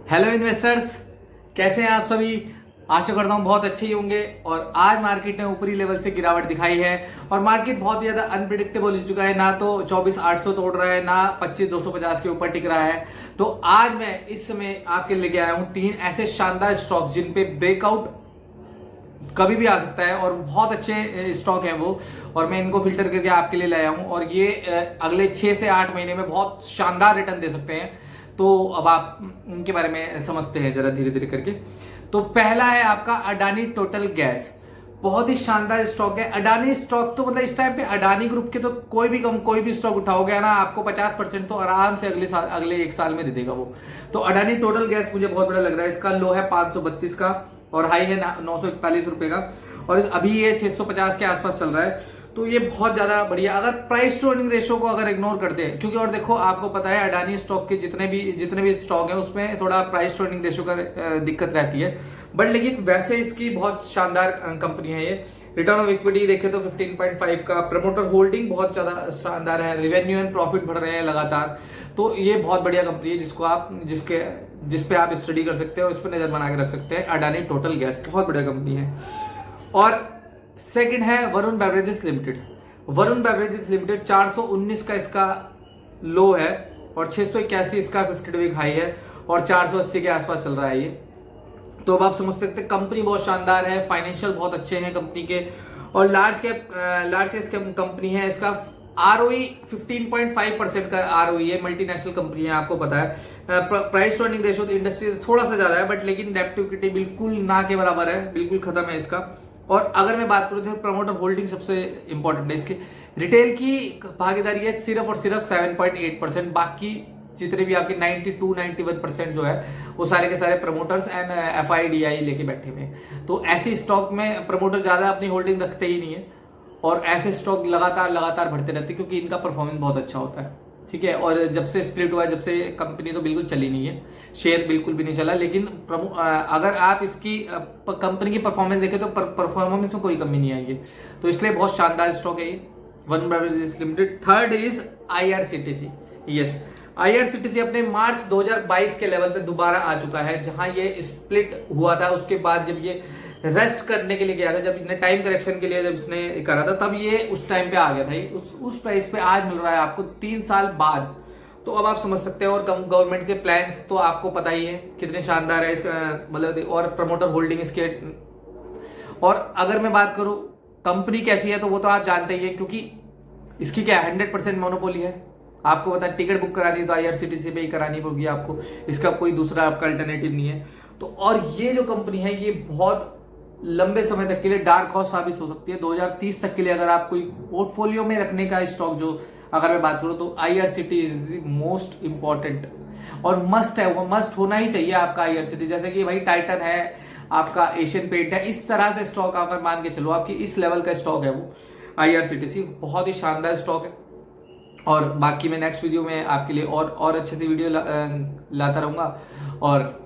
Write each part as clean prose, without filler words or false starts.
Hello investors, कैसे हैं आप सभी। आशा करता हूँ बहुत अच्छे ही होंगे। और आज मार्केट ने ऊपरी लेवल से गिरावट दिखाई है और मार्केट बहुत ज़्यादा अनप्रिडिक्टेबल हो चुका है। ना तो 24,800 तोड़ रहा है, ना 25,250 के ऊपर टिक रहा है। तो आज मैं इस समय आपके लेके आया हूँ 3 ऐसे शानदार स्टॉक जिन पे ब्रेकआउट कभी भी आ सकता है और बहुत अच्छे स्टॉक हैं वो। और मैं इनको फिल्टर करके आपके लिए लाया हूं और ये अगले 6 से 8 महीने में बहुत शानदार रिटर्न दे सकते हैं। तो अब आप इनके बारे में समझते हैं जरा धीरे धीरे करके। तो पहला है आपका अडानी टोटल गैस। बहुत ही शानदार स्टॉक है अडानी स्टॉक। तो मतलब इस टाइम पे अडानी ग्रुप के तो कोई भी स्टॉक उठाओगे ना, आपको 50% तो आराम से अगले 1 साल में दे देगा वो। तो अडानी टोटल गैस मुझे बहुत बड़ा लग रहा है। इसका लो है 532 का और हाई है 941 रुपए का और अभी ये 650 के आसपास चल रहा है। तो ये बहुत ज्यादा बढ़िया। अगर प्राइस टू अर्निंग रेशो को अगर इग्नोर करते हैं, क्योंकि और देखो आपको पता है अडानी स्टॉक के जितने भी स्टॉक है उसमें थोड़ा प्राइस टू अर्निंग रेशो का दिक्कत रहती है। बट लेकिन वैसे इसकी बहुत शानदार कंपनी है ये। रिटर्न ऑफ इक्विटी देखे तो 15.5 का, प्रमोटर होल्डिंग बहुत ज्यादा शानदार है, रेवेन्यू एंड प्रॉफिट बढ़ रहे हैं लगातार। तो ये बहुत बढ़िया कंपनी है जिस पे आप स्टडी कर सकते हो, उस पर नजर बना के रख सकते हैं। अडानी टोटल गैस बहुत बढ़िया कंपनी है। और सेकंड है Varun beverages limited. Varun beverages limited 419 का इसका लो है और 681 इसका 50 वीक हाई है और 480 के आसपास चल रहा है ये। तो अब आप समझ सकते हैं कंपनी बहुत शानदार है, फाइनेंशियल बहुत अच्छे हैं कंपनी के और लार्ज कैप कंपनी है। इसका आरओई 15.5% का आरओई है, मल्टीनेशनल कंपनी है आपको पता है। प्राइस टू अर्निंग रेशो तो इंडस्ट्री से थोड़ा सा ज्यादा है, बट लेकिन डेब्ट टू इक्विटी बिल्कुल ना के बराबर है, बिल्कुल खत्म है इसका। और अगर मैं बात करूं तो प्रमोटर होल्डिंग सबसे इंपॉर्टेंट है इसकी। रिटेल की भागीदारी है सिर्फ और सिर्फ 7.8%। बाकी जितने भी आपके 92-91% जो है वो सारे के सारे प्रमोटर्स एंड FIDI लेके बैठे हुए हैं। तो ऐसे स्टॉक में प्रमोटर ज्यादा अपनी होल्डिंग रखते ही नहीं है और ऐसे स्टॉक लगातार बढ़ते रहते हैं क्योंकि इनका परफॉर्मेंस बहुत अच्छा होता है। ठीक है। और जब से स्प्लिट हुआ है, जब से कंपनी तो बिल्कुल चली नहीं है, शेयर बिल्कुल भी नहीं चला। लेकिन अगर आप इसकी कंपनी की परफॉर्मेंस देखें तो परफॉर्मेंस में कोई कमी नहीं आई है। तो इसलिए बहुत शानदार स्टॉक है ये Varun beverages limited. Third is IRCTC। Yes, IRCTC अपने मार्च 2022 के लेवल पे दोबारा आ चुका है, जहां ये स्प्लिट हुआ था। उसके बाद जब ये रेस्ट करने के लिए गया था, जब इसने टाइम करेक्शन के लिए जब इसने करा था, तब ये उस टाइम पे आ गया था। उस प्राइस पे आज मिल रहा है आपको 3 साल बाद। तो अब आप समझ सकते हैं। और गवर्नमेंट के प्लान्स तो आपको पता ही है कितने शानदार है इसका, मतलब और प्रमोटर होल्डिंग इसके। और अगर मैं बात करूं कंपनी कैसी है तो वो तो आप जानते ही है, क्योंकि इसकी क्या 100% मोनोपोली है। आपको पता है टिकट बुक करानी है तो IRCTC पे ही करानी होगी आपको, इसका कोई दूसरा आपका अल्टरनेटिव नहीं है। तो और ये जो कंपनी है ये बहुत लंबे समय तक के लिए डार्क हॉर्स साबित हो सकती है। 2030 तक के लिए अगर आप कोई पोर्टफोलियो में रखने का स्टॉक जो अगर मैं बात करूं तो IRCTC is the most important और मस्ट है, वो मस्ट होना ही चाहिए आपका IRCTC। जैसे कि भाई टाइटन है, आपका एशियन पेंट है, इस तरह से स्टॉक अगर मान के चलो आपकी इस लेवल का स्टॉक है वो IRCTC। बहुत ही शानदार स्टॉक है। और बाकी मैं नेक्स्ट वीडियो में आपके लिए और अच्छे से वीडियो लाता रहूंगा। और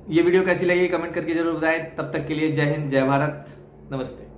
ये वीडियो कैसी लगी कमेंट करके जरूर बताएं। तब तक के लिए जय हिंद, जय भारत, नमस्ते।